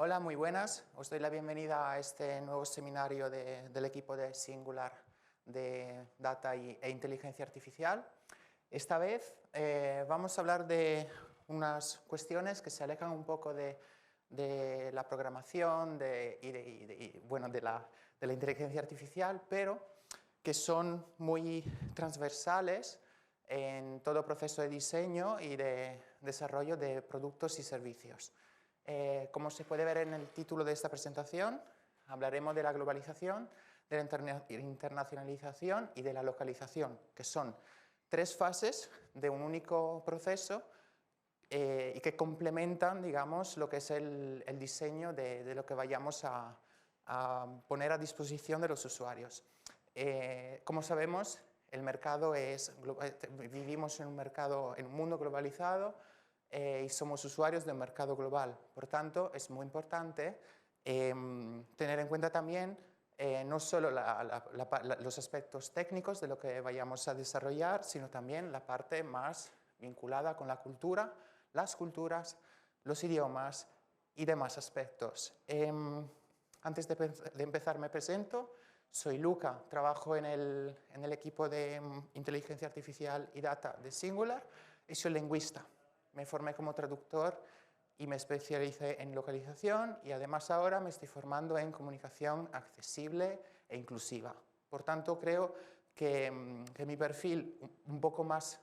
Hola, muy buenas. Os doy la bienvenida a este nuevo seminario del equipo de Singular de Data e Inteligencia Artificial. Esta vez vamos a hablar de unas cuestiones que se alejan un poco de la programación de la inteligencia artificial, pero que son muy transversales en todo proceso de diseño y de desarrollo de productos y servicios. Como se puede ver en el título de esta presentación, hablaremos de la globalización, de la internacionalización y de la localización, que son tres fases de un único proceso y que complementan, digamos, lo que es el diseño de lo que vayamos a poner a disposición de los usuarios. Como sabemos, vivimos en un mundo globalizado y somos usuarios del mercado global. Por tanto, es muy importante tener en cuenta también no solo los aspectos técnicos de lo que vayamos a desarrollar, sino también la parte más vinculada con la cultura, las culturas, los idiomas y demás aspectos. Antes de empezar me presento. Soy Luca, trabajo en el equipo de Inteligencia Artificial y Data de Singular y soy lingüista. Me formé como traductor y me especialicé en localización y además ahora me estoy formando en comunicación accesible e inclusiva. Por tanto, creo que mi perfil un poco más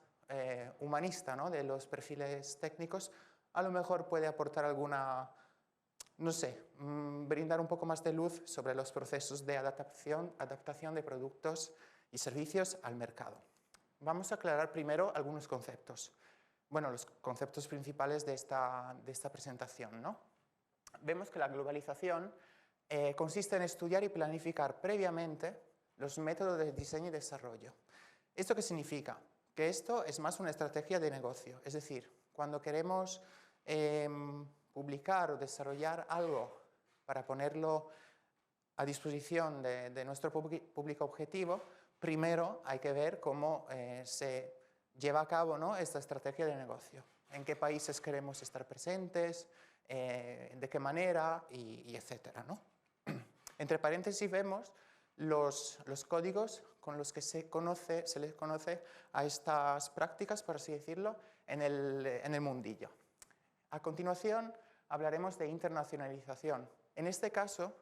humanista, ¿no?, de los perfiles técnicos a lo mejor puede aportar alguna, no sé, brindar un poco más de luz sobre los procesos de adaptación de productos y servicios al mercado. Vamos a aclarar primero algunos conceptos. Bueno, los conceptos principales de esta presentación, ¿no? Vemos que la globalización consiste en estudiar y planificar previamente los métodos de diseño y desarrollo. ¿Esto qué significa? Que esto es más una estrategia de negocio, es decir, cuando queremos publicar o desarrollar algo para ponerlo a disposición de nuestro público objetivo, primero hay que ver cómo se lleva a cabo, ¿no?, esta estrategia de negocio. En qué países queremos estar presentes, de qué manera, y etcétera, ¿no? Entre paréntesis vemos los códigos con los que se les conoce a estas prácticas, por así decirlo, en el mundillo. A continuación hablaremos de internacionalización. En este caso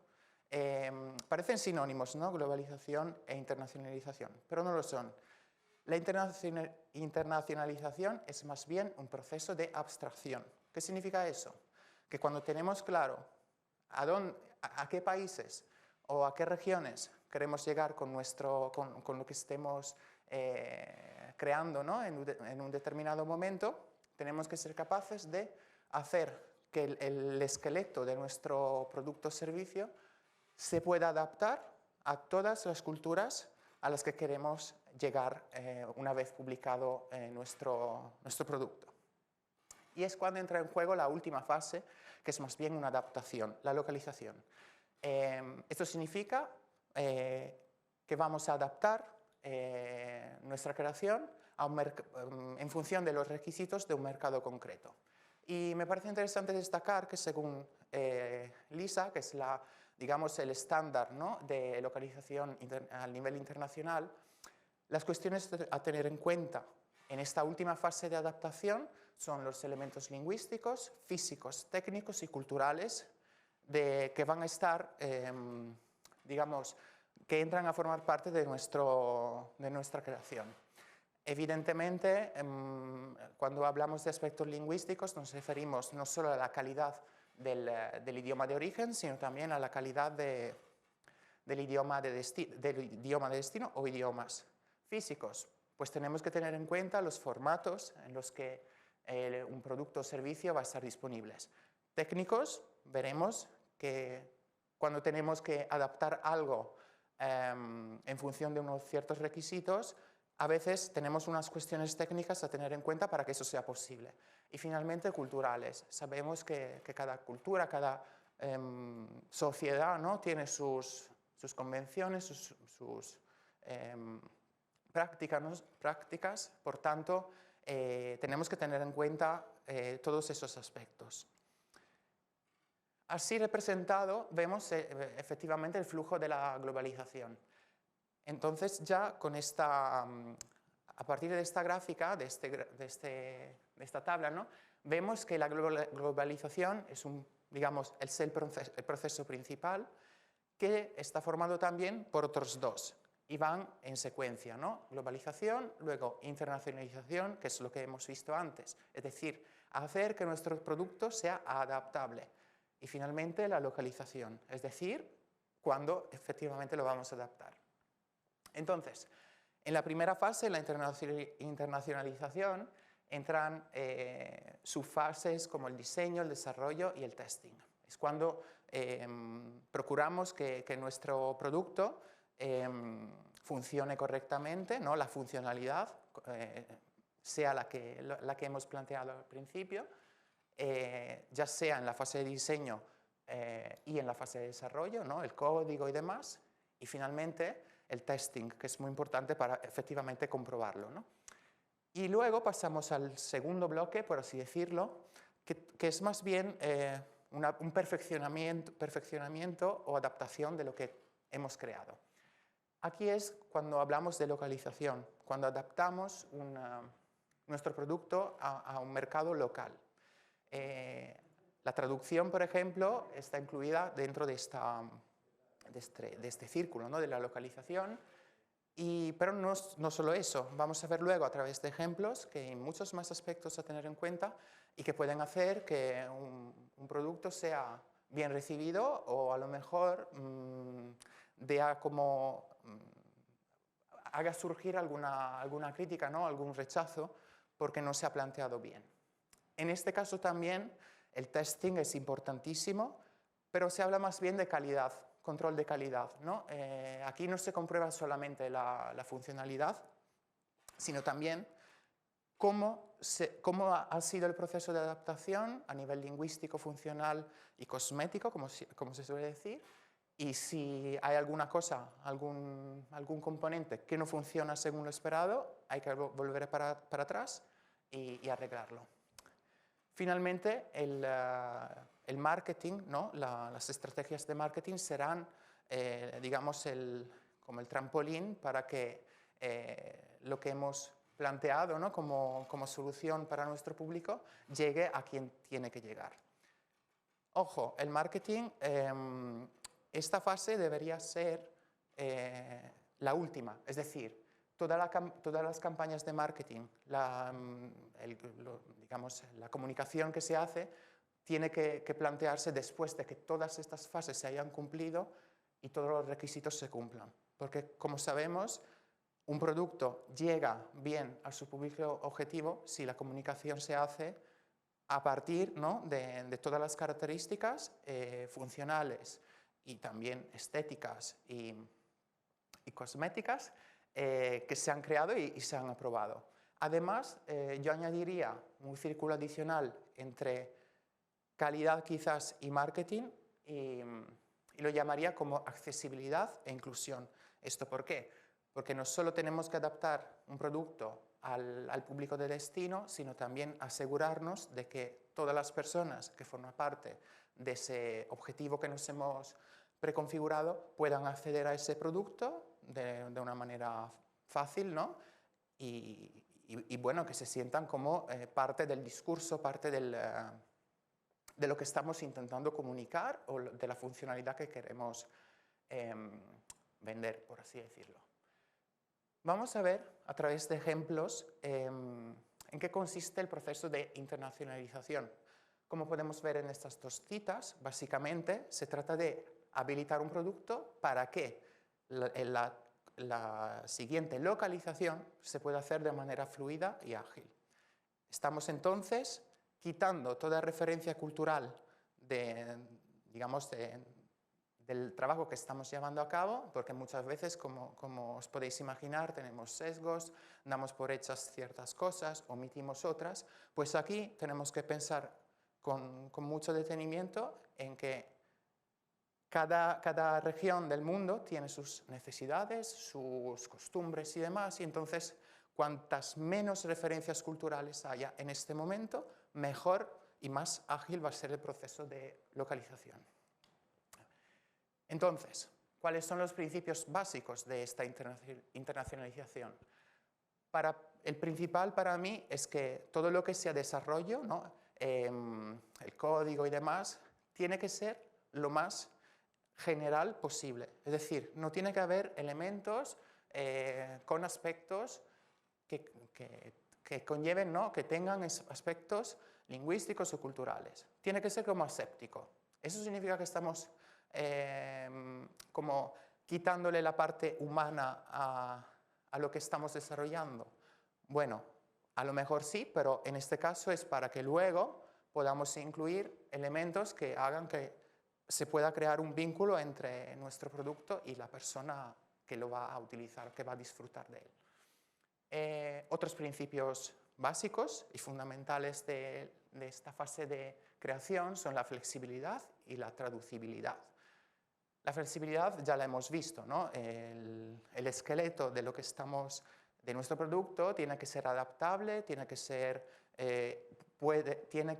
parecen sinónimos, ¿no?, globalización e internacionalización, pero no lo son. La internacionalización es más bien un proceso de abstracción. ¿Qué significa eso? Que cuando tenemos claro a qué países o a qué regiones queremos llegar con lo que estemos creando, ¿no?, en un determinado momento, tenemos que ser capaces de hacer que el esqueleto de nuestro producto o servicio se pueda adaptar a todas las culturas a las que queremos llegar una vez publicado nuestro producto. Y es cuando entra en juego la última fase, que es más bien una adaptación, la localización. Esto significa que vamos a adaptar nuestra creación en función de los requisitos de un mercado concreto. Y me parece interesante destacar que según LISA, que es digamos, el estándar, ¿no?, de localización a nivel internacional, las cuestiones a tener en cuenta en esta última fase de adaptación son los elementos lingüísticos, físicos, técnicos y culturales que van a estar, digamos, que entran a formar parte de nuestra creación. Evidentemente, cuando hablamos de aspectos lingüísticos nos referimos no solo a la calidad del idioma de origen, sino también a la calidad del idioma de destino o idiomas físicos. Pues tenemos que tener en cuenta los formatos en los que un producto o servicio va a estar disponibles. Técnicos, veremos que cuando tenemos que adaptar algo en función de unos ciertos requisitos, a veces tenemos unas cuestiones técnicas a tener en cuenta para que eso sea posible. Y finalmente, culturales. Sabemos que cada cultura, cada sociedad, ¿no?, tiene sus convenciones, sus prácticas, por tanto, tenemos que tener en cuenta todos esos aspectos. Así representado vemos efectivamente el flujo de la globalización. Entonces ya con esta, a partir de esta gráfica, de esta tabla, ¿no? Vemos que la globalización es es el proceso principal, que está formado también por otros dos y van en secuencia, ¿no? Globalización, luego internacionalización, que es lo que hemos visto antes, es decir, hacer que nuestro producto sea adaptable. Y finalmente la localización, es decir, cuando efectivamente lo vamos a adaptar. Entonces, en la primera fase, la internacionalización, entran subfases como el diseño, el desarrollo y el testing. Es cuando procuramos que nuestro producto funcione correctamente, ¿no? La funcionalidad sea la que hemos planteado al principio, ya sea en la fase de diseño y en la fase de desarrollo, ¿no? El código y demás, y finalmente el testing, que es muy importante para efectivamente comprobarlo, ¿no? Y luego pasamos al segundo bloque, por así decirlo, que es más bien un perfeccionamiento o adaptación de lo que hemos creado. Aquí es cuando hablamos de localización, cuando adaptamos nuestro producto a un mercado local. La traducción, por ejemplo, está incluida dentro de este círculo, ¿no? De la localización, pero no solo eso, vamos a ver luego a través de ejemplos que hay muchos más aspectos a tener en cuenta y que pueden hacer que un producto sea bien recibido o a lo mejor haga surgir alguna crítica, ¿no? Algún rechazo porque no se ha planteado bien. En este caso también el testing es importantísimo, pero se habla más bien de calidad, control de calidad, ¿no? Aquí no se comprueba solamente la funcionalidad, sino también cómo ha sido el proceso de adaptación a nivel lingüístico, funcional y cosmético, como se suele decir, y si hay alguna cosa, algún componente que no funciona según lo esperado, hay que volver para atrás y arreglarlo. Finalmente, el marketing, ¿no? Las estrategias de marketing serán, digamos, como el trampolín para que lo que hemos planteado, ¿no? como solución para nuestro público llegue a quien tiene que llegar. Ojo, el marketing, esta fase debería ser la última, es decir, todas las campañas de marketing, digamos, la comunicación que se hace, tiene que plantearse después de que todas estas fases se hayan cumplido y todos los requisitos se cumplan. Porque, como sabemos, un producto llega bien a su público objetivo si la comunicación se hace a partir, ¿no? de todas las características funcionales y también estéticas y cosméticas que se han creado y se han aprobado. Además, yo añadiría un círculo adicional entre calidad quizás y marketing y lo llamaría como accesibilidad e inclusión. ¿Esto por qué? Porque no solo tenemos que adaptar un producto al público de destino, sino también asegurarnos de que todas las personas que forman parte de ese objetivo que nos hemos preconfigurado puedan acceder a ese producto de una manera fácil, ¿no? Y bueno, que se sientan como parte del discurso, parte de lo que estamos intentando comunicar o de la funcionalidad que queremos vender, por así decirlo. Vamos a ver a través de ejemplos en qué consiste el proceso de internacionalización. Como podemos ver en estas dos citas, básicamente se trata de habilitar un producto para que la siguiente localización se pueda hacer de manera fluida y ágil. Estamos entonces quitando toda referencia cultural digamos, del trabajo que estamos llevando a cabo, porque muchas veces, como os podéis imaginar, tenemos sesgos, damos por hechas ciertas cosas, omitimos otras, pues aquí tenemos que pensar con mucho detenimiento en que cada región del mundo tiene sus necesidades, sus costumbres y demás, y entonces cuantas menos referencias culturales haya en este momento, mejor y más ágil va a ser el proceso de localización. Entonces, ¿cuáles son los principios básicos de esta internacionalización? El principal para mí es que todo lo que sea desarrollo, ¿no? El código y demás, tiene que ser lo más general posible. Es decir, no tiene que haber elementos con aspectos que conlleven, ¿no? Que tengan aspectos lingüísticos o culturales. Tiene que ser como aséptico. Eso significa que estamos como quitándole la parte humana a lo que estamos desarrollando. Bueno, a lo mejor sí, pero en este caso es para que luego podamos incluir elementos que hagan que se pueda crear un vínculo entre nuestro producto y la persona que lo va a utilizar, que va a disfrutar de él. Otros principios básicos y fundamentales de esta fase de creación son la flexibilidad y la traducibilidad. La flexibilidad ya la hemos visto, ¿no? El esqueleto de lo que de nuestro producto tiene que ser adaptable, tiene que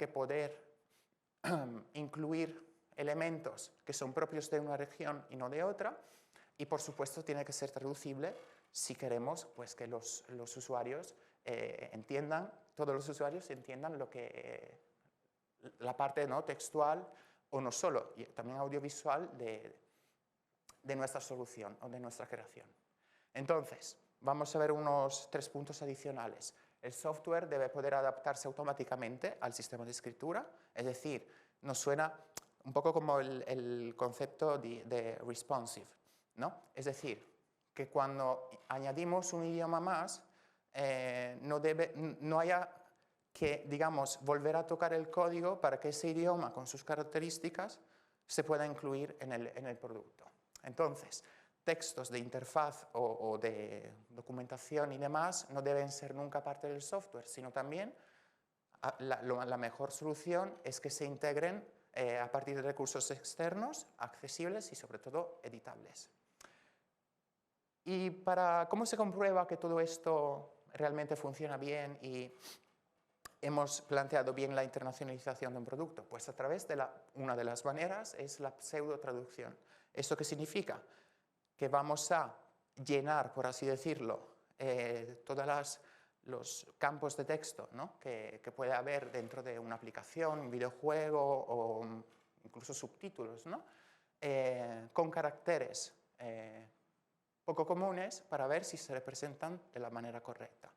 poder incluir elementos que son propios de una región y no de otra, y por supuesto tiene que ser traducible si queremos pues, que los usuarios todos los usuarios entiendan la parte, ¿no? Textual o no solo, y también audiovisual de nuestra solución o de nuestra creación. Entonces, vamos a ver unos 3 puntos adicionales. El software debe poder adaptarse automáticamente al sistema de escritura, es decir, nos suena un poco como el concepto de responsive, ¿no? Es decir, que cuando añadimos un idioma más, no haya que, digamos, volver a tocar el código para que ese idioma con sus características se pueda incluir en el producto. Entonces, textos de interfaz o de documentación y demás no deben ser nunca parte del software, sino también la mejor solución es que se integren a partir de recursos externos, accesibles y sobre todo editables. ¿Y cómo se comprueba que todo esto realmente funciona bien y hemos planteado bien la internacionalización de un producto? Pues a través de una de las maneras es la pseudo-traducción. ¿Esto qué significa? Que vamos a llenar, por así decirlo, todos los campos de texto, ¿no? que puede haber dentro de una aplicación, un videojuego o incluso subtítulos, ¿no? Con caracteres poco comunes para ver si se representan de la manera correcta.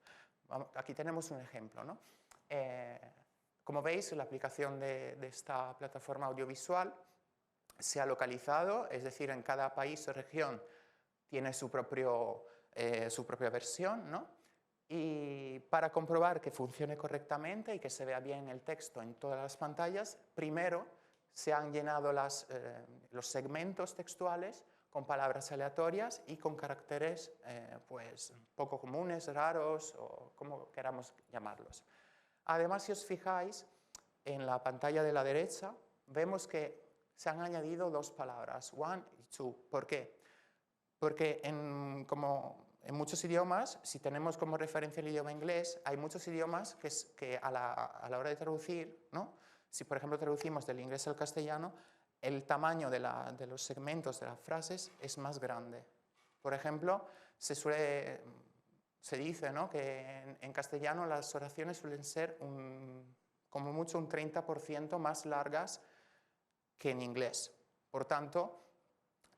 Aquí tenemos un ejemplo, ¿no? Como veis, la aplicación de esta plataforma audiovisual se ha localizado, es decir, en cada país o región tiene su propia versión, ¿no? Y para comprobar que funcione correctamente y que se vea bien el texto en todas las pantallas, primero se han llenado los segmentos textuales con palabras aleatorias y con caracteres pues, poco comunes, raros o como queramos llamarlos. Además, si os fijáis, en la pantalla de la derecha vemos que se han añadido 2 palabras, one y two. ¿Por qué? Porque como en muchos idiomas, si tenemos como referencia el idioma inglés, hay muchos idiomas que a la hora de traducir, ¿no? Si por ejemplo traducimos del inglés al castellano, el tamaño de los segmentos de las frases es más grande. Por ejemplo, se dice, ¿no? que en castellano las oraciones suelen ser como mucho un 30% más largas que en inglés. Por tanto,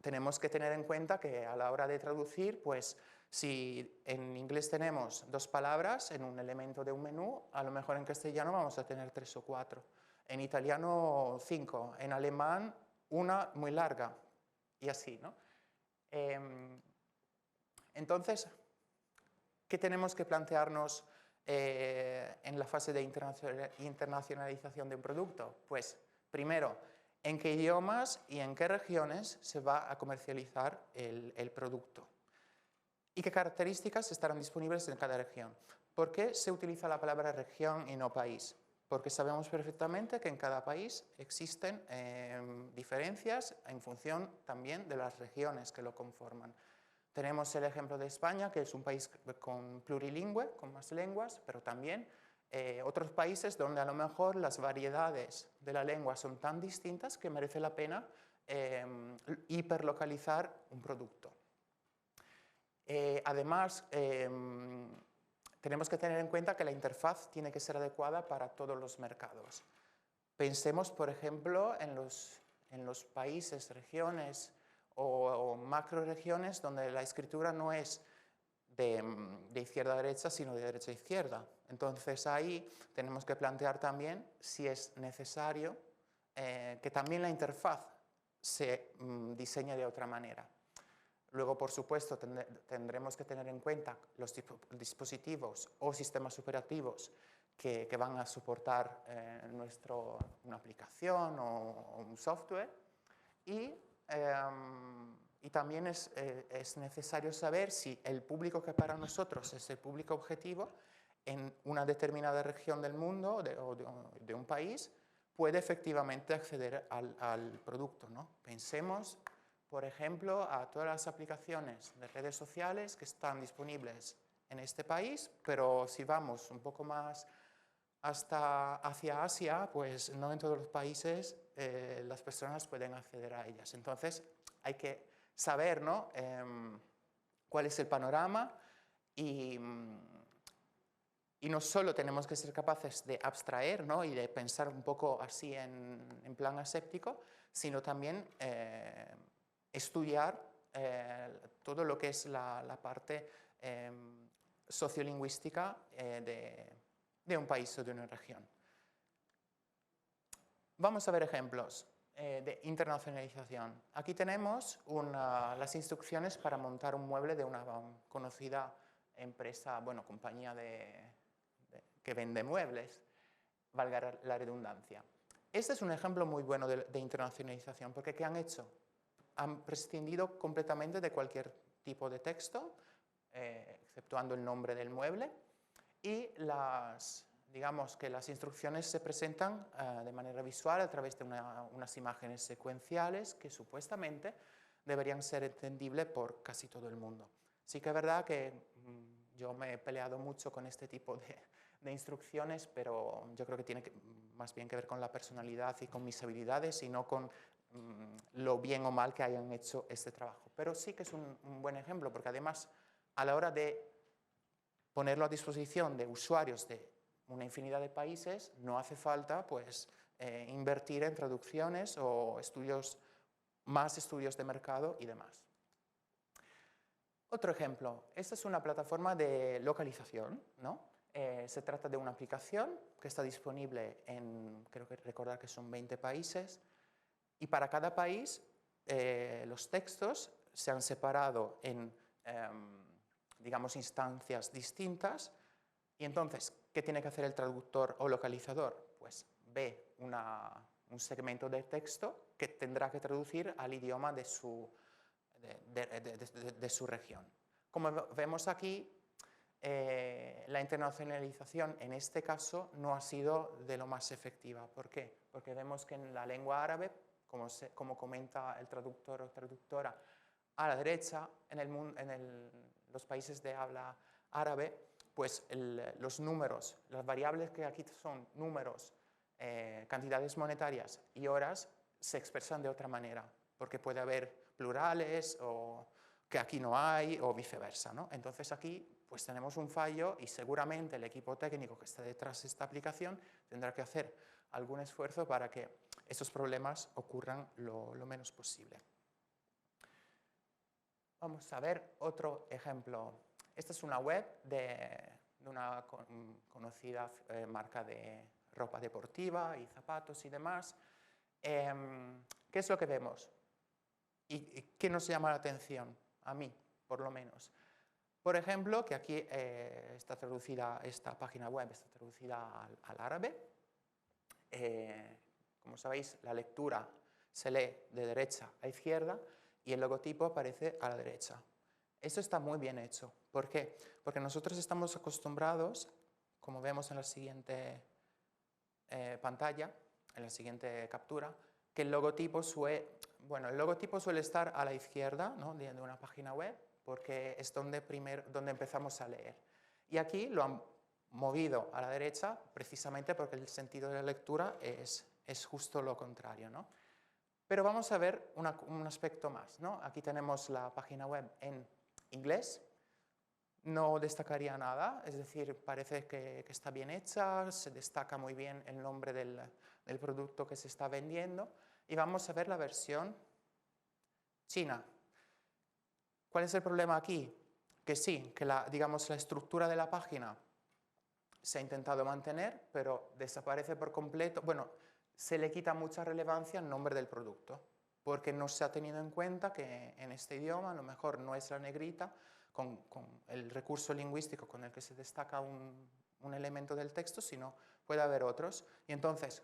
tenemos que tener en cuenta que a la hora de traducir, pues si en inglés tenemos 2 palabras en un elemento de un menú, a lo mejor en castellano vamos a tener 3 o 4. En italiano 5, en alemán una muy larga y así, ¿no? Entonces, ¿qué tenemos que plantearnos en la fase de internacionalización de un producto? Pues primero, ¿en qué idiomas y en qué regiones se va a comercializar el producto? ¿Y qué características estarán disponibles en cada región? ¿Por qué se utiliza la palabra región y no país? Porque sabemos perfectamente que en cada país existen diferencias en función también de las regiones que lo conforman. Tenemos el ejemplo de España, que es un país plurilingüe, con más lenguas, pero también otros países donde a lo mejor las variedades de la lengua son tan distintas que merece la pena hiperlocalizar un producto. Además, tenemos que tener en cuenta que la interfaz tiene que ser adecuada para todos los mercados. Pensemos, por ejemplo, en los países, regiones o macroregiones donde la escritura no es de izquierda a derecha, sino de derecha a izquierda. Entonces ahí tenemos que plantear también si es necesario que también la interfaz se diseñe de otra manera. Luego, por supuesto, tendremos que tener en cuenta los dispositivos o sistemas operativos que van a soportar una aplicación o un software. Y también es necesario saber si el público que para nosotros es el público objetivo en una determinada región del mundo o de un país puede efectivamente acceder al producto, ¿no? Pensemos, por ejemplo, a todas las aplicaciones de redes sociales que están disponibles en este país, pero si vamos un poco más hacia Asia, pues no en todos los países las personas pueden acceder a ellas. Entonces hay que saber, ¿no? Cuál es el panorama y no solo tenemos que ser capaces de abstraer, ¿no? Y de pensar un poco así en plan aséptico, sino también estudiar todo lo que es la parte sociolingüística de un país o de una región. Vamos a ver ejemplos de internacionalización. Aquí tenemos las instrucciones para montar un mueble de una conocida empresa, bueno, compañía que vende muebles, valga la redundancia. Este es un ejemplo muy bueno de internacionalización, porque ¿qué han hecho? Han prescindido completamente de cualquier tipo de texto, exceptuando el nombre del mueble, y digamos que las instrucciones se presentan de manera visual a través de unas imágenes secuenciales que supuestamente deberían ser entendibles por casi todo el mundo. Sí que es verdad que yo me he peleado mucho con este tipo de instrucciones, pero yo creo que tiene más bien que ver con la personalidad y con mis habilidades y no con lo bien o mal que hayan hecho este trabajo. Pero sí que es un buen ejemplo, porque además a la hora de ponerlo a disposición de usuarios de una infinidad de países, no hace falta pues, invertir en traducciones o más estudios de mercado y demás. Otro ejemplo, esta es una plataforma de localización, ¿no? Se trata de una aplicación que está disponible creo que recordar que son 20 países, y para cada país los textos se han separado en, digamos, instancias distintas, y entonces, ¿qué tiene que hacer el traductor o localizador? Pues ve un segmento de texto que tendrá que traducir al idioma de su región. Como vemos aquí, la internacionalización en este caso no ha sido de lo más efectiva. ¿Por qué? Porque vemos que en la lengua árabe, como comenta el traductor o traductora, a la derecha, en los países de habla árabe, pues los números, las variables que aquí son números, cantidades monetarias y horas, se expresan de otra manera, porque puede haber plurales o que aquí no hay o viceversa, ¿no? Entonces aquí pues tenemos un fallo y seguramente el equipo técnico que está detrás de esta aplicación tendrá que hacer algún esfuerzo para que estos problemas ocurran lo menos posible. Vamos a ver otro ejemplo. Esta es una web de una conocida marca de ropa deportiva y zapatos y demás. ¿Qué es lo que vemos? ¿Y qué nos llama la atención? A mí, por lo menos. Por ejemplo, que aquí está traducida, esta página web está traducida al árabe. Como sabéis, la lectura se lee de derecha a izquierda y el logotipo aparece a la derecha. Esto está muy bien hecho. ¿Por qué? Porque nosotros estamos acostumbrados, como vemos en la siguiente pantalla, en la siguiente captura, que el logotipo suele estar a la izquierda, ¿no?, de una página web, porque es donde empezamos a leer. Y aquí lo han movido a la derecha precisamente porque el sentido de la lectura es justo lo contrario, ¿no? Pero vamos a ver un aspecto más, ¿no? Aquí tenemos la página web en inglés. No destacaría nada, es decir, parece que está bien hecha, se destaca muy bien el nombre del producto que se está vendiendo. Y vamos a ver la versión china. ¿Cuál es el problema aquí? Que sí, que digamos, la estructura de la página se ha intentado mantener, pero desaparece por completo. Bueno, se le quita mucha relevancia al nombre del producto, porque no se ha tenido en cuenta que en este idioma a lo mejor no es la negrita, con el recurso lingüístico con el que se destaca un elemento del texto, sino puede haber otros. Y entonces,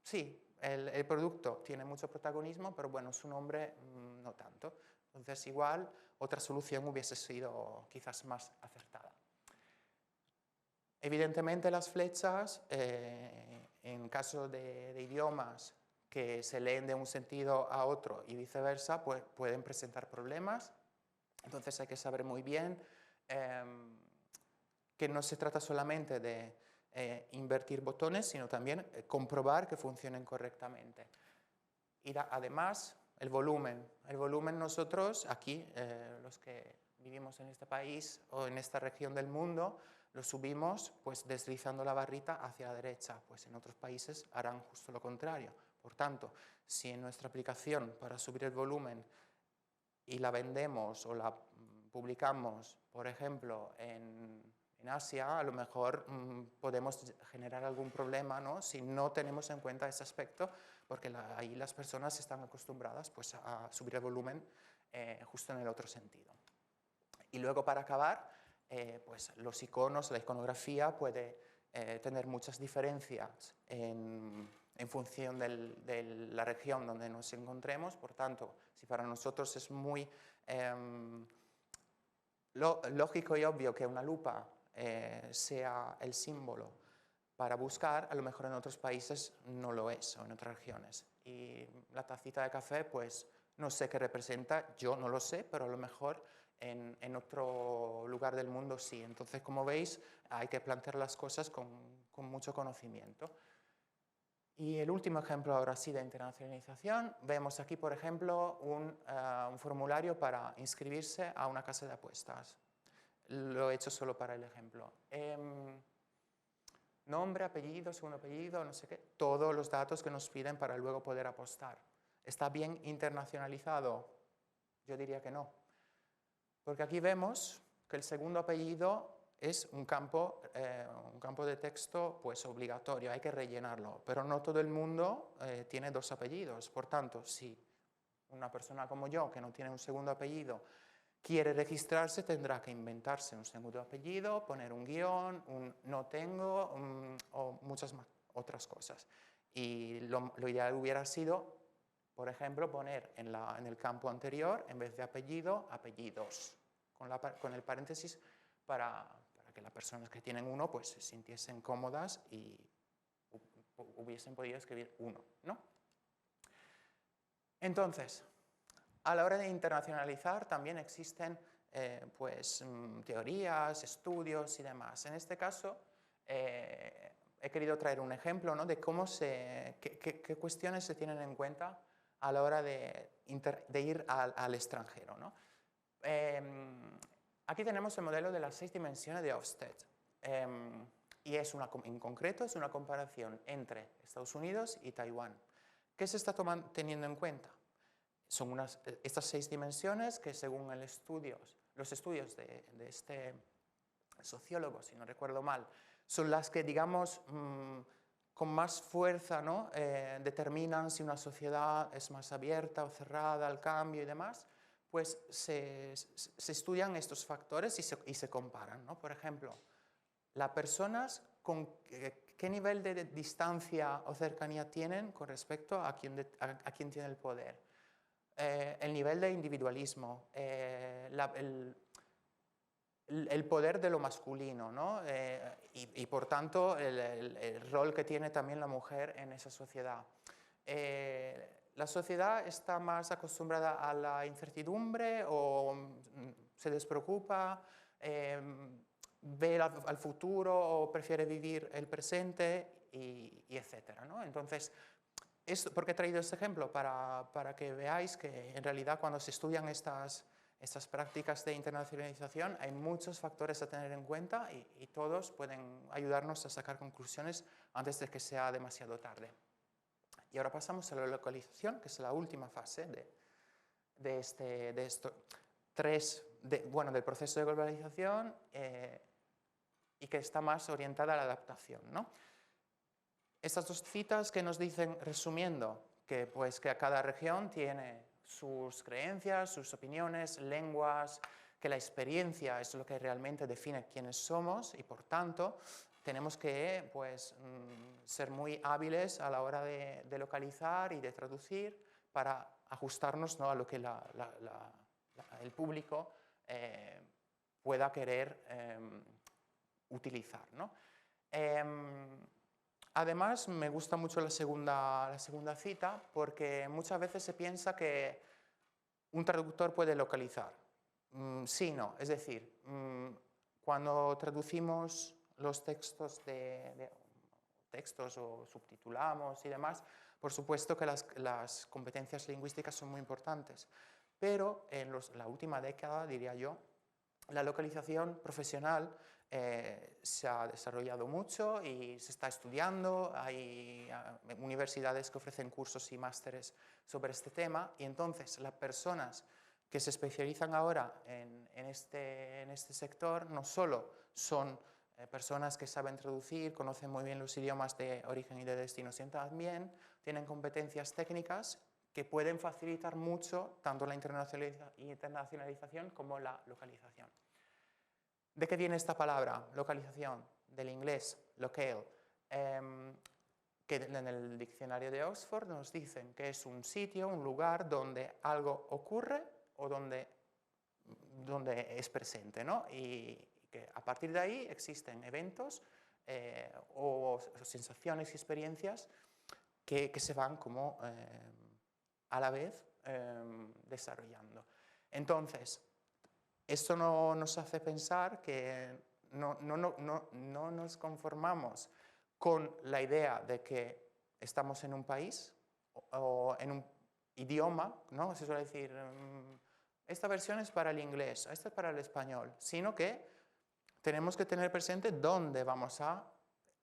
sí, el producto tiene mucho protagonismo, pero bueno, su nombre no tanto. Entonces, igual, otra solución hubiese sido quizás más acertada. Evidentemente, las flechas, en caso de idiomas que se leen de un sentido a otro y viceversa, pues pueden presentar problemas. Entonces hay que saber muy bien que no se trata solamente de invertir botones, sino también comprobar que funcionen correctamente. Y además, el volumen. El volumen nosotros, aquí, los que vivimos en este país o en esta región del mundo, lo subimos pues deslizando la barrita hacia la derecha, pues en otros países harán justo lo contrario. Por tanto, si en nuestra aplicación para subir el volumen y la vendemos o la publicamos, por ejemplo, en Asia, a lo mejor podemos generar algún problema, ¿no? Si no tenemos en cuenta ese aspecto, porque ahí las personas están acostumbradas pues, a subir el volumen justo en el otro sentido. Y luego, para acabar, pues los iconos, la iconografía puede tener muchas diferencias en función de la región donde nos encontremos. Por tanto, si para nosotros es muy lógico y obvio que una lupa sea el símbolo para buscar, a lo mejor en otros países no lo es, o en otras regiones. Y la tacita de café, pues no sé qué representa, yo no lo sé, pero a lo mejor en otro lugar del mundo sí. Entonces, como veis, hay que plantear las cosas con mucho conocimiento. Y el último ejemplo ahora sí de internacionalización, vemos aquí, por ejemplo, un formulario para inscribirse a una casa de apuestas. Lo he hecho solo para el ejemplo. Nombre, apellido, segundo apellido, no sé qué, todos los datos que nos piden para luego poder apostar. ¿Está bien internacionalizado? Yo diría que no. Porque aquí vemos que el segundo apellido es un campo de texto pues, obligatorio, hay que rellenarlo, pero no todo el mundo tiene dos apellidos. Por tanto, si una persona como yo, que no tiene un segundo apellido, quiere registrarse, tendrá que inventarse un segundo apellido, poner un guión, un no tengo o muchas más otras cosas. Y lo ideal hubiera sido, por ejemplo, poner en el campo anterior, en vez de apellido, apellidos, con el paréntesis para que las personas que tienen uno pues, se sintiesen cómodas y hubiesen podido escribir uno, ¿no? Entonces, a la hora de internacionalizar también existen pues, teorías, estudios y demás. En este caso, he querido traer un ejemplo, ¿no? De cómo qué cuestiones se tienen en cuenta a la hora de ir al extranjero, ¿no? Aquí tenemos el modelo de las 6 dimensiones de Ofsted. Y en concreto es una comparación entre Estados Unidos y Taiwán. ¿Qué se está teniendo en cuenta? Son estas 6 dimensiones que según los estudios de este sociólogo, si no recuerdo mal, son las que, digamos, con más fuerza, ¿no? Determinan si una sociedad es más abierta o cerrada al cambio y demás. Pues se estudian estos factores y se comparan, ¿no? Por ejemplo, las personas con qué nivel de distancia o cercanía tienen con respecto a quien tiene el poder. El nivel de individualismo, el poder de lo masculino, ¿no? Y por tanto el rol que tiene también la mujer en esa sociedad. ¿La sociedad está más acostumbrada a la incertidumbre o se despreocupa? ve al futuro o prefiere vivir el presente y etcétera, ¿no? Entonces, ¿por qué he traído este ejemplo? Para que veáis que en realidad cuando se estudian estas prácticas de internacionalización hay muchos factores a tener en cuenta y todos pueden ayudarnos a sacar conclusiones antes de que sea demasiado tarde. Y ahora pasamos a la localización, que es la última fase del proceso de globalización y que está más orientada a la adaptación, ¿no? Estas dos citas que nos dicen, resumiendo, que cada región tiene sus creencias, sus opiniones, lenguas, que la experiencia es lo que realmente define quiénes somos y por tanto tenemos que ser muy hábiles a la hora de localizar y de traducir para ajustarnos, ¿no?, a lo que el público pueda querer utilizar, ¿no? Además, me gusta mucho la segunda cita porque muchas veces se piensa que un traductor puede localizar. Sí, no. Es decir, cuando traducimos los textos textos o subtitulamos y demás, por supuesto que las competencias lingüísticas son muy importantes. Pero en la última década, diría yo, la localización profesional se ha desarrollado mucho y se está estudiando, hay universidades que ofrecen cursos y másteres sobre este tema y entonces las personas que se especializan ahora en este sector no solo son personas que saben traducir, conocen muy bien los idiomas de origen y de destino, sino también tienen competencias técnicas que pueden facilitar mucho tanto la internacionalización como la localización. ¿De qué viene esta palabra, localización? Del inglés, locale, que en el diccionario de Oxford nos dicen que es un sitio, un lugar donde algo ocurre o donde es presente, ¿no? Y que a partir de ahí existen eventos o sensaciones y experiencias que se van como a la vez desarrollando. Entonces, esto nos hace pensar que no nos conformamos con la idea de que estamos en un país o en un idioma, ¿no? Se suele decir, esta versión es para el inglés, esta es para el español, sino que tenemos que tener presente dónde vamos a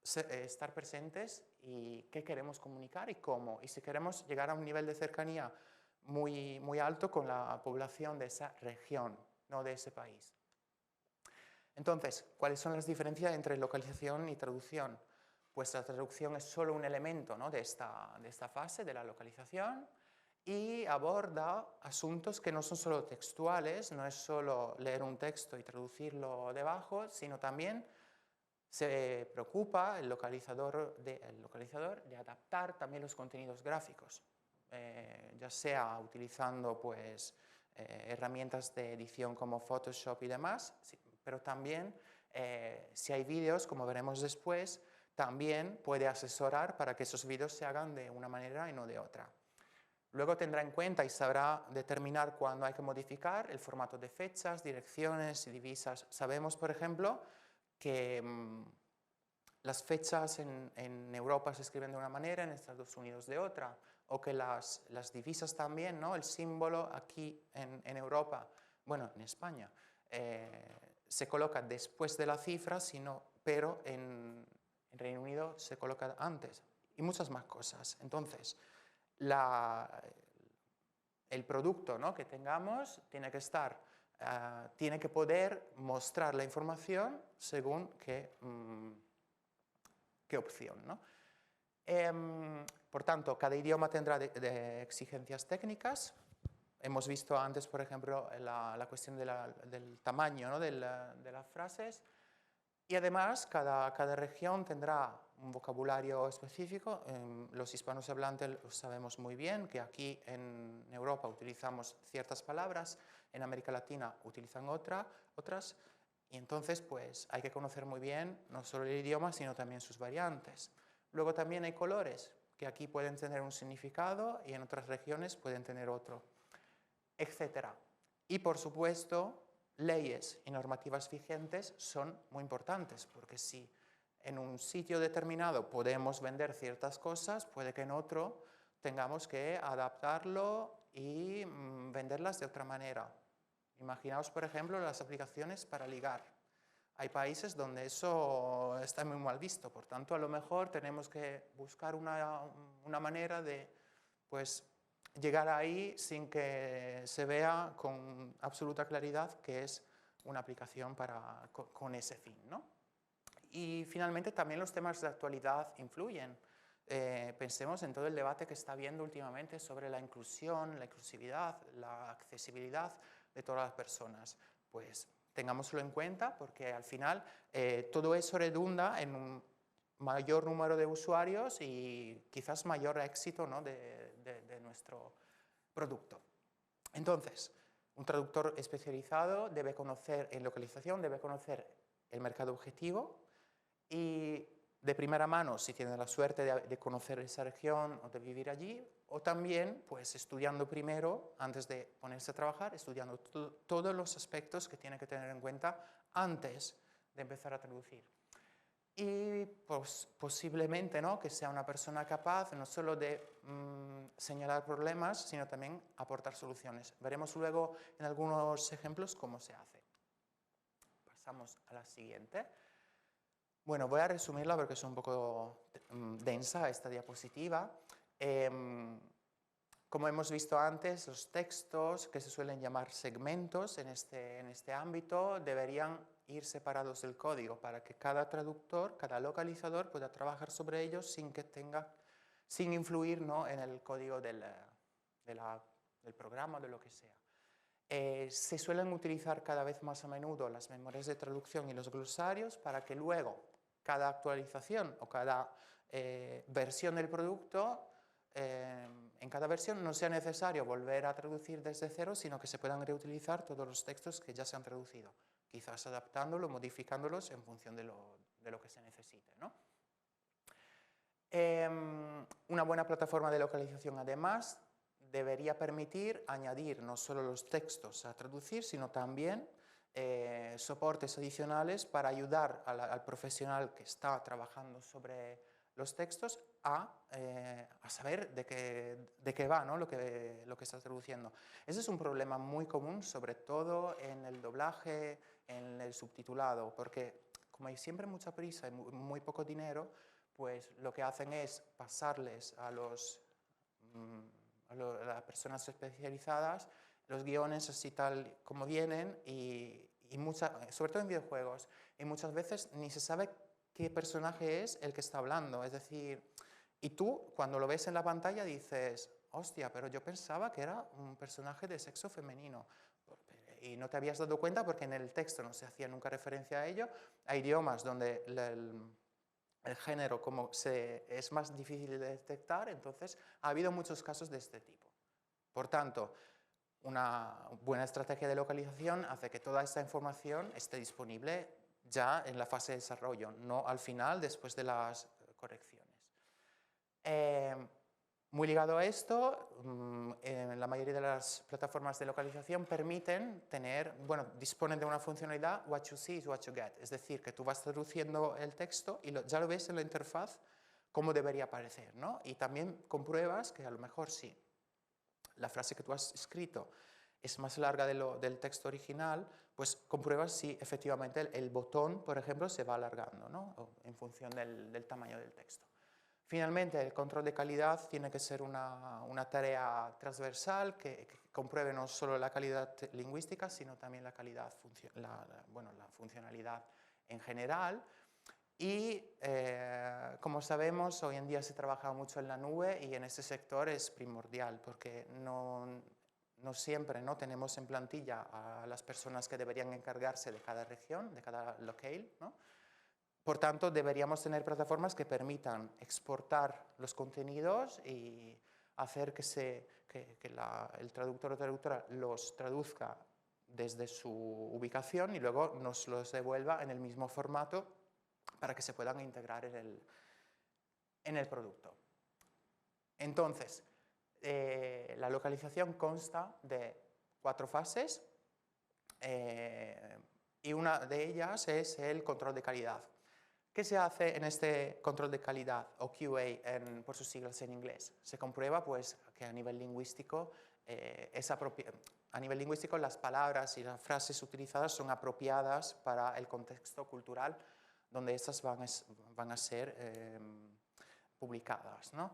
estar presentes y qué queremos comunicar y cómo. Y si queremos llegar a un nivel de cercanía muy, muy alto con la población de esa región, no de ese país. Entonces, ¿cuáles son las diferencias entre localización y traducción? Pues la traducción es solo un elemento, ¿no?, de esta fase de la localización y aborda asuntos que no son solo textuales, no es solo leer un texto y traducirlo debajo, sino también se preocupa el localizador de adaptar también los contenidos gráficos, ya sea utilizando herramientas de edición como Photoshop y demás, pero también si hay vídeos, como veremos después, también puede asesorar para que esos vídeos se hagan de una manera y no de otra. Luego tendrá en cuenta y sabrá determinar cuándo hay que modificar el formato de fechas, direcciones y divisas. Sabemos, por ejemplo, que las fechas en Europa se escriben de una manera, en Estados Unidos de otra, o que las divisas también, ¿no?, el símbolo aquí en Europa, bueno, en España, se coloca después de la cifra, pero en Reino Unido se coloca antes, y muchas más cosas. Entonces, el producto, ¿no?, que tengamos tiene que poder mostrar la información según qué opción, ¿no? Por tanto, cada idioma tendrá de exigencias técnicas. Hemos visto antes, por ejemplo, la cuestión del tamaño, ¿no?, de las frases. Y además, cada región tendrá un vocabulario específico. Los hispanohablantes lo sabemos muy bien, que aquí en Europa utilizamos ciertas palabras, en América Latina utilizan otras, y entonces pues hay que conocer muy bien no solo el idioma, sino también sus variantes. Luego también hay colores, que aquí pueden tener un significado y en otras regiones pueden tener otro, etc. Y por supuesto, leyes y normativas vigentes son muy importantes, porque si en un sitio determinado podemos vender ciertas cosas, puede que en otro tengamos que adaptarlo y venderlas de otra manera. Imaginaos, por ejemplo, las aplicaciones para ligar. Hay países donde eso está muy mal visto, por tanto, a lo mejor tenemos que buscar una manera de, pues, llegar ahí sin que se vea con absoluta claridad que es una aplicación con ese fin, ¿no? Y finalmente también los temas de actualidad influyen. Pensemos en todo el debate que está habiendo últimamente sobre la inclusión, la inclusividad, la accesibilidad de todas las personas. Pues tengámoslo en cuenta porque al final todo eso redunda en un mayor número de usuarios y quizás mayor éxito, ¿no?, de nuestro producto. Entonces, un traductor especializado debe conocer en localización, debe conocer el mercado objetivo y de primera mano, si tiene la suerte de conocer esa región o de vivir allí, o también pues estudiando primero, antes de ponerse a trabajar, estudiando todos los aspectos que tiene que tener en cuenta antes de empezar a traducir. Y pues, posiblemente, ¿no?, que sea una persona capaz no solo de señalar problemas, sino también aportar soluciones. Veremos luego en algunos ejemplos cómo se hace. Pasamos a la siguiente. Bueno, voy a resumirla porque es un poco densa esta diapositiva. Como hemos visto antes, los textos que se suelen llamar segmentos en este ámbito deberían ir separados del código para que cada traductor, cada localizador pueda trabajar sobre ellos sin influir, ¿no?, en el código del programa o de lo que sea. Se suelen utilizar cada vez más a menudo las memorias de traducción y los glosarios para que luego cada actualización o cada versión del producto, en cada versión no sea necesario volver a traducir desde cero, sino que se puedan reutilizar todos los textos que ya se han traducido, quizás adaptándolos, modificándolos en función de lo que se necesite, ¿no? Una buena plataforma de localización, además, debería permitir añadir no solo los textos a traducir, sino también soportes adicionales para ayudar al profesional que está trabajando sobre los textos a saber de qué va, ¿no?, lo que está traduciendo. Ese es un problema muy común, sobre todo en el doblaje, en el subtitulado, porque como hay siempre mucha prisa y muy poco dinero, pues lo que hacen es pasarles a las personas especializadas los guiones así tal como vienen y sobre todo en videojuegos, y muchas veces ni se sabe qué personaje es el que está hablando, es decir, y tú cuando lo ves en la pantalla dices, hostia, pero yo pensaba que era un personaje de sexo femenino, y no te habías dado cuenta porque en el texto no se hacía nunca referencia a ello. Hay idiomas donde el género es más difícil de detectar, entonces ha habido muchos casos de este tipo. Por tanto, una buena estrategia de localización hace que toda esta información esté disponible ya en la fase de desarrollo, no al final, después de las correcciones. Muy ligado a esto, la mayoría de las plataformas de localización disponen de una funcionalidad what you see is what you get, es decir, que tú vas traduciendo el texto y ya lo ves en la interfaz cómo debería aparecer, ¿no? Y también compruebas que a lo mejor sí, la frase que tú has escrito es más larga del texto original, pues compruebas si efectivamente el botón, por ejemplo, se va alargando, ¿no?, en función del tamaño del texto. Finalmente, el control de calidad tiene que ser una tarea transversal que compruebe no solo la calidad lingüística, sino también la calidad, la funcionalidad en general. Y como sabemos, hoy en día se trabaja mucho en la nube y en este sector es primordial porque no siempre tenemos en plantilla a las personas que deberían encargarse de cada región, de cada locale, ¿no? Por tanto, deberíamos tener plataformas que permitan exportar los contenidos y hacer que el traductor o traductora los traduzca desde su ubicación y luego nos los devuelva en el mismo formato para que se puedan integrar en el producto. Entonces, la localización consta de 4 fases. y una de ellas es el control de calidad. ¿Qué se hace en este control de calidad, o QA por sus siglas en inglés? Se comprueba pues, que a nivel lingüístico las palabras y las frases utilizadas son apropiadas para el contexto cultural donde estas van a ser publicadas, ¿no?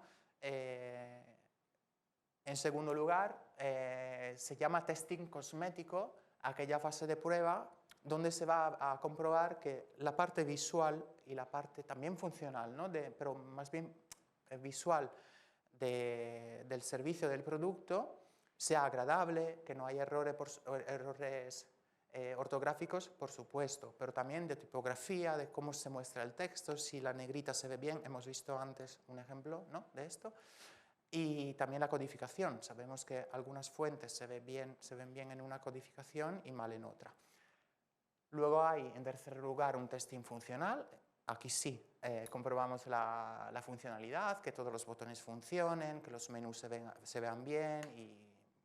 En segundo lugar, se llama testing cosmético aquella fase de prueba donde se va a comprobar que la parte visual y la parte también funcional, ¿no? Pero más bien visual del servicio del producto sea agradable, que no haya errores ortográficos, por supuesto, pero también de tipografía, de cómo se muestra el texto, si la negrita se ve bien, hemos visto antes un ejemplo, ¿no?, de esto, y también la codificación. Sabemos que algunas fuentes se ven bien en una codificación y mal en otra. Luego hay, en tercer lugar, un testing funcional. Aquí sí, comprobamos la funcionalidad, que todos los botones funcionen, que los menús se vean bien y,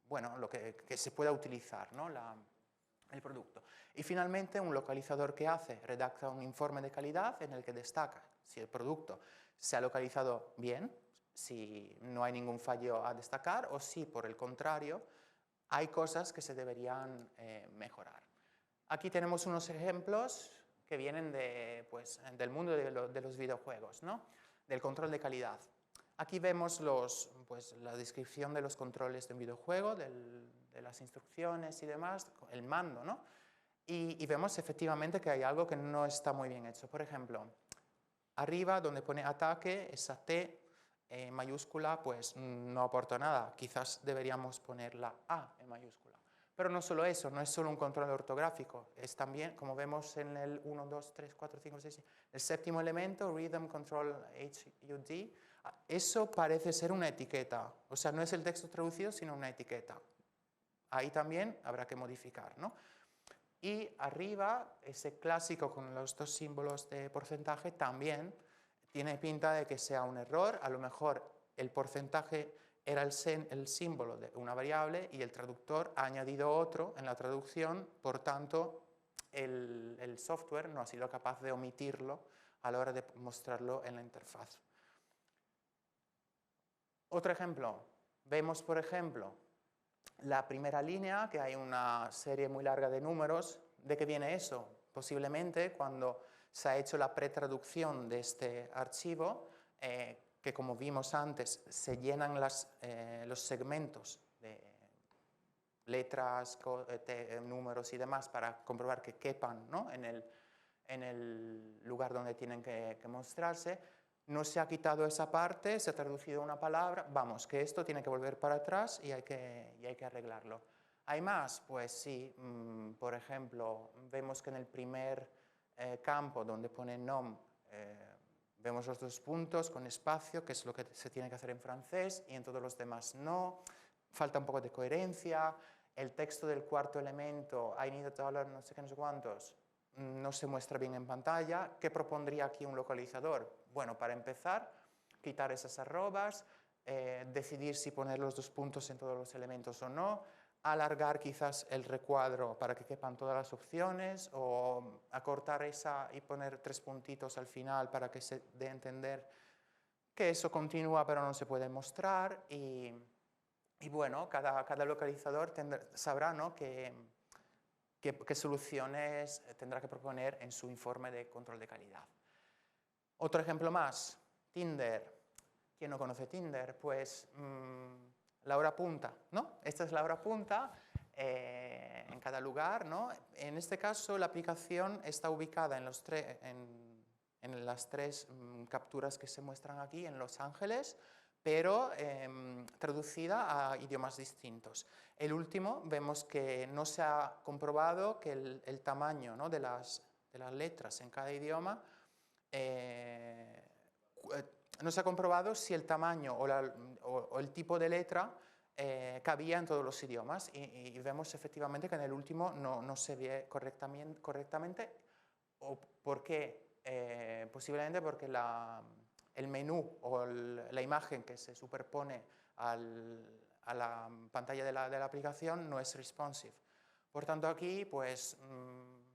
bueno, lo que se pueda utilizar, ¿no?, el producto. Y finalmente, un localizador que hace, redacta un informe de calidad en el que destaca si el producto se ha localizado bien, si no hay ningún fallo a destacar o si, por el contrario, hay cosas que se deberían mejorar. Aquí tenemos unos ejemplos que vienen del mundo de los videojuegos, ¿no?, del control de calidad. Aquí vemos la descripción de los controles de un videojuego, de las instrucciones y demás, el mando, ¿no? Y vemos efectivamente que hay algo que no está muy bien hecho. Por ejemplo, arriba donde pone ataque, esa T mayúscula, pues no aporta nada. Quizás deberíamos poner la A en mayúscula. Pero no solo eso, no es solo un control ortográfico, es también, como vemos en el 1, 2, 3, 4, 5, 6, el séptimo elemento, Rhythm Control HUD, eso parece ser una etiqueta, o sea, no es el texto traducido, sino una etiqueta. Ahí también habrá que modificar, ¿no? Y arriba, ese clásico con los dos símbolos de porcentaje también tiene pinta de que sea un error. A lo mejor el porcentaje era el símbolo de una variable y el traductor ha añadido otro en la traducción, por tanto el software no ha sido capaz de omitirlo a la hora de mostrarlo en la interfaz. Otro ejemplo, vemos por ejemplo la primera línea, que hay una serie muy larga de números. ¿De qué viene eso? Posiblemente cuando se ha hecho la pretraducción de este archivo, que como vimos antes, se llenan los segmentos de letras, números y demás para comprobar que quepan, ¿no?, en el lugar donde tienen que mostrarse. No se ha quitado esa parte, se ha traducido una palabra, vamos, que esto tiene que volver para atrás y hay que arreglarlo. ¿Hay más? Pues sí, por ejemplo, vemos que en el primer campo donde pone nom, vemos los dos puntos con espacio, que es lo que se tiene que hacer en francés, y en todos los demás no. Falta un poco de coherencia. El texto del cuarto elemento, I need a dollar, no sé qué, no sé cuántos, no se muestra bien en pantalla. ¿Qué propondría aquí un localizador? Bueno, para empezar, quitar esas arrobas, decidir si poner los dos puntos en todos los elementos o no, alargar quizás el recuadro para que quepan todas las opciones, o acortar esa y poner 3 puntitos al final para que se dé a entender que eso continúa pero no se puede mostrar. Y bueno, cada localizador sabrá, ¿no?, qué soluciones tendrá que proponer en su informe de control de calidad. Otro ejemplo más, Tinder. ¿Quién no conoce Tinder? Pues la hora punta, ¿no? Esta es la hora punta en cada lugar, ¿no? En este caso, la aplicación está ubicada en las tres capturas que se muestran aquí en Los Ángeles, pero traducida a idiomas distintos. El último, vemos que no se ha comprobado que el tamaño, ¿no?, de las letras en cada idioma, no se ha comprobado si el tamaño o el tipo de letra cabía en todos los idiomas, y vemos efectivamente que en el último no se ve correctamente. ¿O por qué? Posiblemente porque el menú o la imagen que se superpone a la pantalla de la aplicación no es responsive. Por tanto, aquí pues,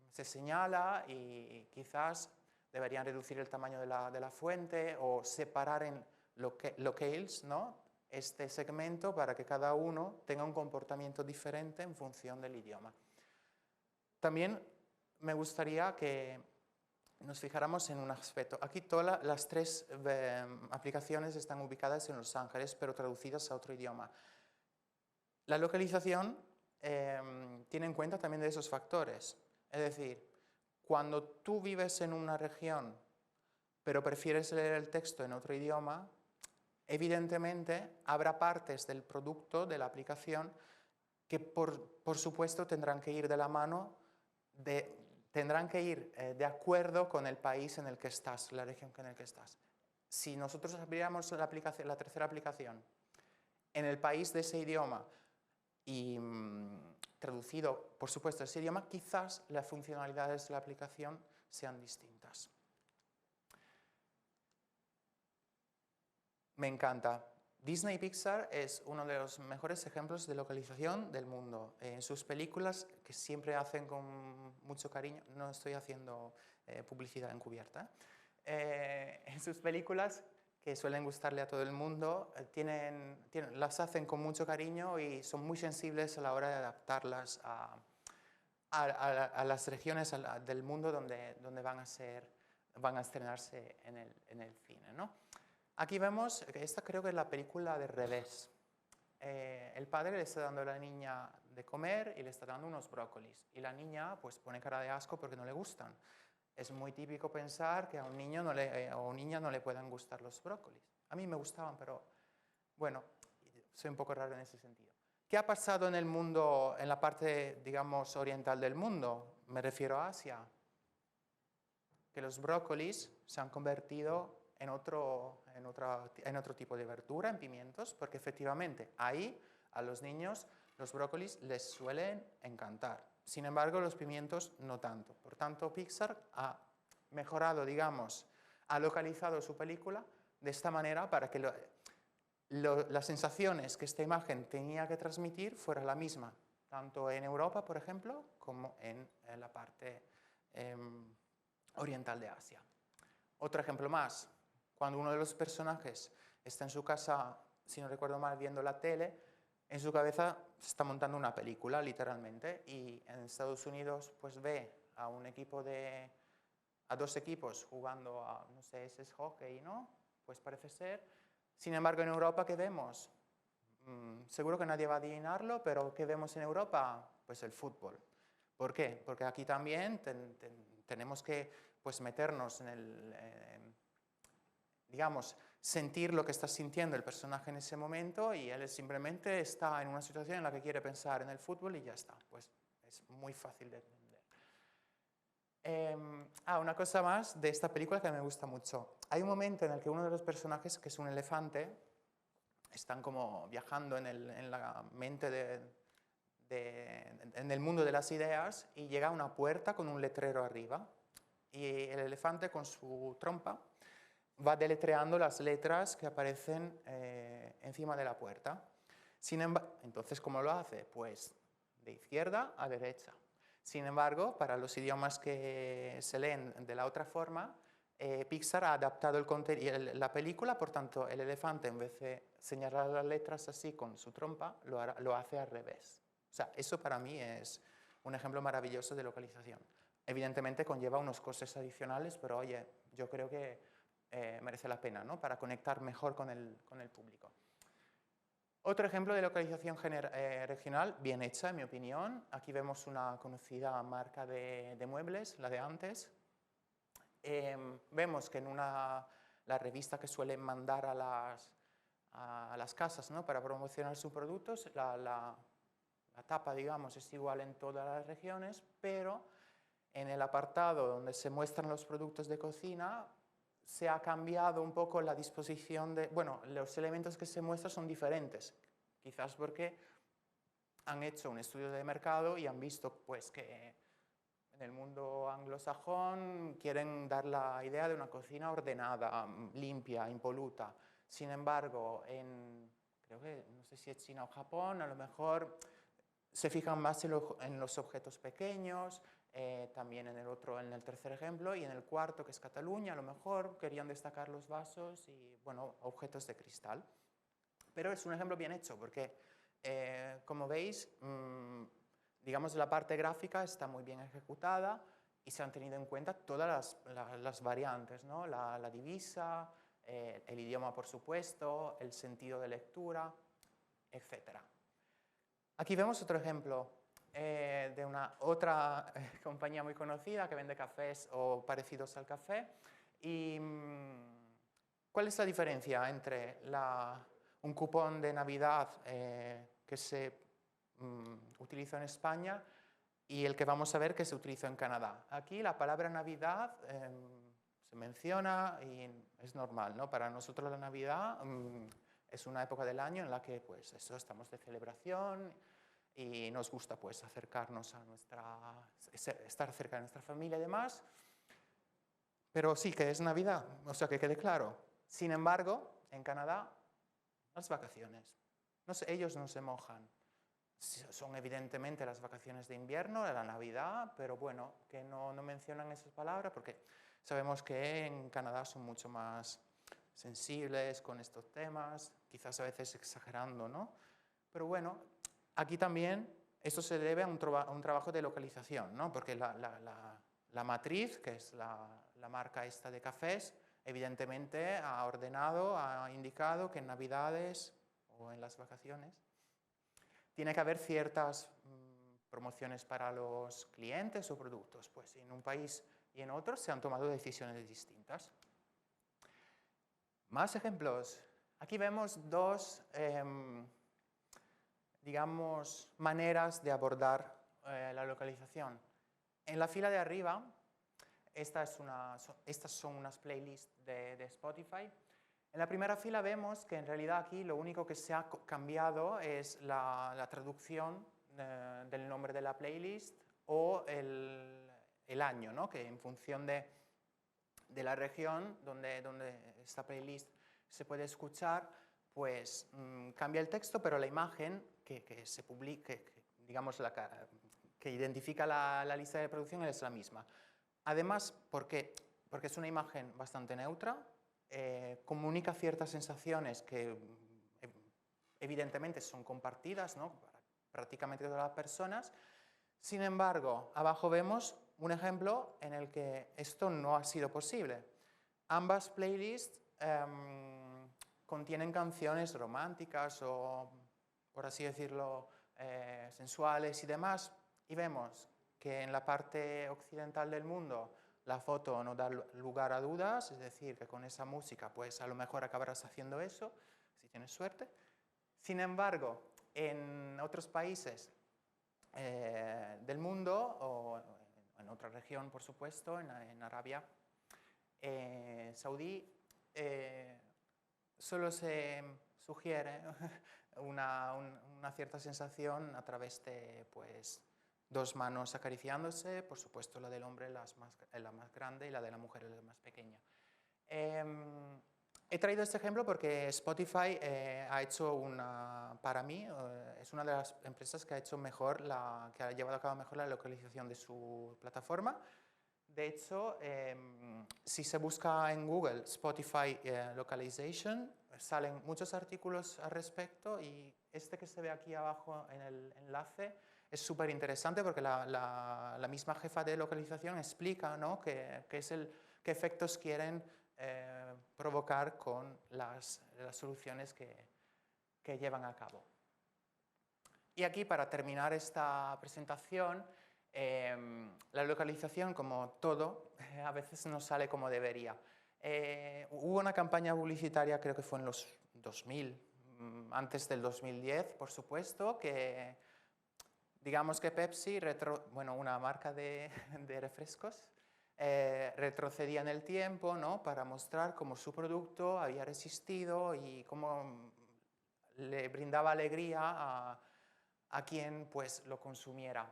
se señala y quizás deberían reducir el tamaño de la fuente o separar en locales, ¿no?, este segmento para que cada uno tenga un comportamiento diferente en función del idioma. También me gustaría que nos fijáramos en un aspecto. Aquí todas las tres aplicaciones están ubicadas en Los Ángeles, pero traducidas a otro idioma. La localización tiene en cuenta también de esos factores. Es decir, cuando tú vives en una región, pero prefieres leer el texto en otro idioma, evidentemente habrá partes del producto, de la aplicación, que por supuesto tendrán que ir de la mano, tendrán que ir de acuerdo con el país en el que estás, la región en la que estás. Si nosotros abriéramos la tercera aplicación en el país de ese idioma y traducido, por supuesto, ese idioma, quizás las funcionalidades de la aplicación sean distintas. Me encanta. Disney Pixar es uno de los mejores ejemplos de localización del mundo. En sus películas, que siempre hacen con mucho cariño, no estoy haciendo publicidad encubierta, en sus películas, que suelen gustarle a todo el mundo, las hacen con mucho cariño y son muy sensibles a la hora de adaptarlas a las regiones del mundo donde van a estrenarse en el cine, ¿no? Aquí vemos que esta creo que es la película de revés. El padre le está dando a la niña de comer y le está dando unos brócolis. Y la niña pues pone cara de asco porque no le gustan. Es muy típico pensar que a un niño o niña no le puedan gustar los brócolis. A mí me gustaban, pero bueno, soy un poco raro en ese sentido. ¿Qué ha pasado en el mundo, en la parte, digamos, oriental del mundo? Me refiero a Asia. Que los brócolis se han convertido en otro tipo de verdura, en pimientos, porque efectivamente ahí a los niños los brócolis les suelen encantar. Sin embargo, los pimientos no tanto. Por tanto, Pixar ha mejorado, digamos, ha localizado su película de esta manera para que las sensaciones que esta imagen tenía que transmitir fuera la misma, tanto en Europa, por ejemplo, como en la parte oriental de Asia. Otro ejemplo más, cuando uno de los personajes está en su casa, si no recuerdo mal, viendo la tele, en su cabeza se está montando una película, literalmente, y en Estados Unidos pues ve a dos equipos jugando a, no sé, ese es hockey, ¿no? Pues parece ser. Sin embargo, en Europa, ¿qué vemos? Seguro que nadie va a adivinarlo, pero ¿qué vemos en Europa? Pues el fútbol. ¿Por qué? Porque aquí también tenemos que pues, meternos en digamos, sentir lo que está sintiendo el personaje en ese momento y él simplemente está en una situación en la que quiere pensar en el fútbol y ya está. Pues es muy fácil de entender. Una cosa más de esta película que me gusta mucho. Hay un momento en el que uno de los personajes, que es un elefante, están como viajando en la mente en el mundo de las ideas y llega a una puerta con un letrero arriba y el elefante con su trompa va deletreando las letras que aparecen encima de la puerta. Entonces, ¿cómo lo hace? Pues de izquierda a derecha. Sin embargo, para los idiomas que se leen de la otra forma, Pixar ha adaptado la película, por tanto, el elefante, en vez de señalar las letras así con su trompa, lo hace al revés. O sea, eso para mí es un ejemplo maravilloso de localización. Evidentemente conlleva unos costes adicionales, pero oye, yo creo que merece la pena, ¿no? Para conectar mejor con el público. Otro ejemplo de localización regional, bien hecha en mi opinión. Aquí vemos una conocida marca de muebles, la de antes. Vemos que en la revista que suelen mandar a las casas, ¿no? Para promocionar sus productos, la tapa, digamos, es igual en todas las regiones, pero en el apartado donde se muestran los productos de cocina, se ha cambiado un poco la disposición bueno, los elementos que se muestran son diferentes, quizás porque han hecho un estudio de mercado y han visto pues que en el mundo anglosajón quieren dar la idea de una cocina ordenada, limpia, impoluta. Sin embargo, creo que, no sé si es China o Japón, a lo mejor se fijan más en los objetos pequeños, también en el tercer ejemplo, y en el cuarto, que es Cataluña, a lo mejor querían destacar los vasos y, bueno, objetos de cristal. Pero es un ejemplo bien hecho, porque, como veis, digamos, la parte gráfica está muy bien ejecutada y se han tenido en cuenta todas las variantes, ¿no? La divisa, el idioma, por supuesto, el sentido de lectura, etc. Aquí vemos otro ejemplo de una otra compañía muy conocida que vende cafés o parecidos al café. Y, ¿cuál es la diferencia entre un cupón de Navidad que se utilizó en España y el que vamos a ver que se utilizó en Canadá? Aquí la palabra Navidad se menciona y es normal, ¿no? Para nosotros la Navidad es una época del año en la que, pues, estamos de celebración y nos gusta, pues, acercarnos a estar cerca de nuestra familia y demás. Pero sí que es Navidad, o sea, que quede claro. Sin embargo, en Canadá, las vacaciones, ellos no se mojan. Son evidentemente las vacaciones de invierno, de la Navidad, pero bueno, que no mencionan esas palabras porque sabemos que en Canadá son mucho más sensibles con estos temas, quizás a veces exagerando, ¿no? Pero bueno, aquí también esto se debe a un trabajo de localización, ¿no? Porque la matriz, que es la marca esta de cafés, evidentemente ha ordenado, ha indicado que en Navidades o en las vacaciones tiene que haber ciertas promociones para los clientes o productos. Pues en un país y en otro se han tomado decisiones distintas. Más ejemplos. Aquí vemos dos, digamos, maneras de abordar la localización. En la fila de arriba, estas son unas playlists de Spotify. En la primera fila vemos que en realidad aquí lo único que se ha cambiado es la traducción del nombre de la playlist o el año, ¿no? Que en función de la región donde esta playlist se puede escuchar, pues cambia el texto, pero la imagen que se publica, digamos, que identifica la lista de reproducción es la misma. Además, porque es una imagen bastante neutra, comunica ciertas sensaciones que evidentemente son compartidas, ¿no? Para prácticamente todas las personas. Sin embargo, abajo vemos un ejemplo en el que esto no ha sido posible. Ambas playlists contienen canciones románticas o, por así decirlo, sensuales y demás, y vemos que en la parte occidental del mundo la foto no da lugar a dudas, es decir, que con esa música pues a lo mejor acabarás haciendo eso, si tienes suerte. Sin embargo, en otros países del mundo, o en otra región, por supuesto, en Arabia Saudí, solo se sugiere una cierta sensación a través de, pues, dos manos acariciándose, por supuesto la del hombre la más grande y la de la mujer la más pequeña. He traído este ejemplo porque Spotify ha hecho para mí, es una de las empresas que ha hecho mejor, que ha llevado a cabo mejor la localización de su plataforma. De hecho, si se busca en Google Spotify Localization, salen muchos artículos al respecto y este que se ve aquí abajo en el enlace es súper interesante porque la misma jefa de localización explica, ¿no? qué efectos quieren provocar con las soluciones que llevan a cabo. Y aquí, para terminar esta presentación, la localización, como todo, a veces no sale como debería. Hubo una campaña publicitaria, creo que fue en los 2000, antes del 2010, por supuesto, que digamos que Pepsi, una marca de refrescos, retrocedía en el tiempo, ¿no? Para mostrar cómo su producto había resistido y cómo le brindaba alegría a quien pues, lo consumiera.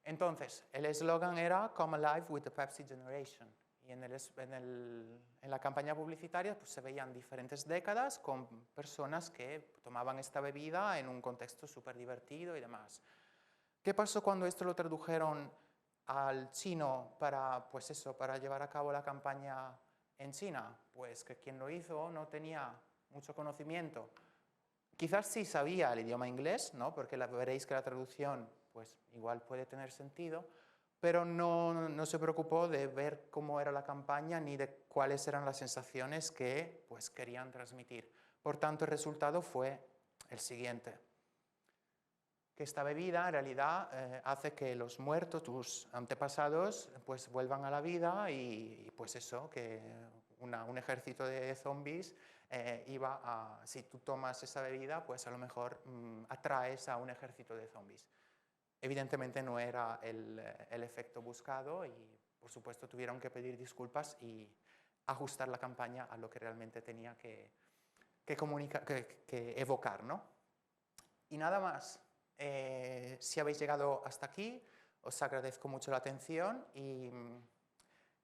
Entonces, el eslogan era Come Alive with the Pepsi Generation. Y en la campaña publicitaria pues, se veían diferentes décadas con personas que tomaban esta bebida en un contexto súper divertido y demás. ¿Qué pasó cuando esto lo tradujeron al chino para, pues eso, para llevar a cabo la campaña en China? Pues que quien lo hizo no tenía mucho conocimiento. Quizás sí sabía el idioma inglés, ¿no? Porque veréis que la traducción pues, igual puede tener sentido, pero no se preocupó de ver cómo era la campaña ni de cuáles eran las sensaciones que pues, querían transmitir. Por tanto, el resultado fue el siguiente: que esta bebida en realidad hace que los muertos, tus antepasados, pues vuelvan a la vida y pues eso, que un ejército de zombies si tú tomas esa bebida, pues a lo mejor atraes a un ejército de zombies. Evidentemente no era el efecto buscado y por supuesto tuvieron que pedir disculpas y ajustar la campaña a lo que realmente tenía que evocar, ¿no? Y nada más. Si habéis llegado hasta aquí, os agradezco mucho la atención y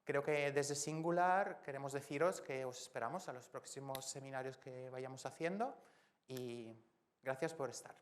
creo que desde Singular queremos deciros que os esperamos a los próximos seminarios que vayamos haciendo y gracias por estar.